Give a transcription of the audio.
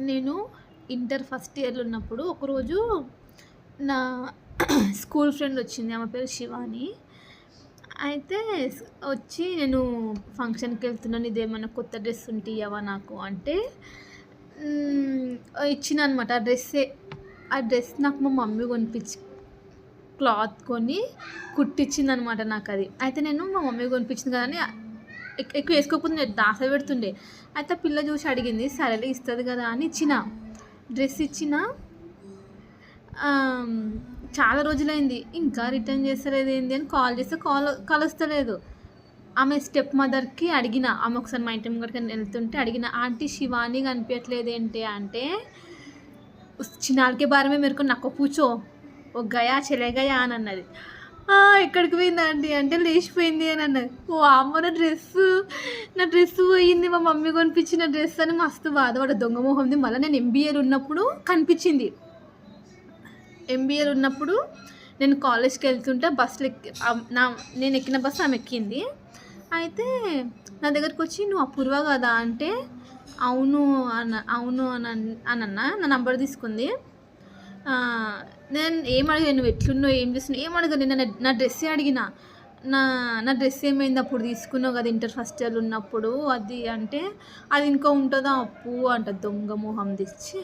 నేను inter first ఇయర్‌లో ఉన్నప్పుడు ఒకరోజు నా స్కూల్ ఫ్రెండ్ వచ్చింది. ఆమె పేరు శివాని. అయితే వచ్చి నేను ఫంక్షన్‌కెళ్తున్నా. నీదేమన్నా కొత్త డ్రెస్ ఉంటే ఇయ్యవా నాకు అంటే హ్మ్. ఇచ్చినా అనమాట. ఆ డ్రెస్ నాకు మా మమ్మీ కొనిపించి క్లాత్ కొని కుట్టిచ్చిందనమాట నాకది. అయితే నేను మా మమ్మీ కొనిపించింది కదా అని ఎక్కువ ఏసుకోకపోతే నేను దాసపెడుతుండే. అయితే ఆ పిల్ల చూసి అడిగింది. సరేలే ఇస్తది కదా అని ఇచ్చిన. డ్రెస్ ఇచ్చిన. ఆహ్, చాలా రోజులైంది. ఇంకా రిటర్న్ చేస్తలేదేంది అని కాల్ చేస్తే కలుస్తలేదు. ఆమె స్టెప్ మదర్‌కి అడిగిన. ఆమె ఒకసారి మా ఇంటి ముంగటికి వెళ్తుంటే అడిగిన, "ఆంటీ శివాని కనిపియట్లేదేంటి" అంటే, "ఉస్ చినార్ కే బారే మే మేరే కో నక్కో పూచో. ఓ గయా చలే గయా" అని అన్నది. ఎక్కడికి పోయింది ఆంటీ అంటే లేచిపోయింది అని అన్నది. వామ్మో! నా డ్రెస్సు పోయింది. మా మమ్మీ కొనిపించిన డ్రెస్ అని మస్తు బాధపడ్డా. దొంగ మొహంది. మళ్ళీ నేను ఎంబీఏలో ఉన్నప్పుడు కనిపించింది. ఎంబీఏలో ఉన్నప్పుడు నేను కాలేజ్‌కి వెళ్తుంటే బస్సులో నేను ఎక్కిన బస్సు ఆమె ఎక్కింది. అయితే నా దగ్గరకొచ్చి "నువ్వు అపూర్వ కదా" అంటే అవును అవును అనన్నా. నా నంబర్ తీసుకుంది. నేను ఏం అడిగా, "నువ్వు ఎట్లున్నావు? ఏం చేస్తున్నావు?" ఏం అడగలే. నేను నా డ్రెస్సే అడిగిన. నా నా డ్రెస్ ఏమైంది? అప్పుడు తీసుకున్నావు కదా ఇంటర్ ఫస్ట్ ఇయర్‌లో ఉన్నప్పుడు అది అంటే, "అది ఇంకా ఉంటదా అప్పు" అంటది దొంగ మొహంది. ఛీ!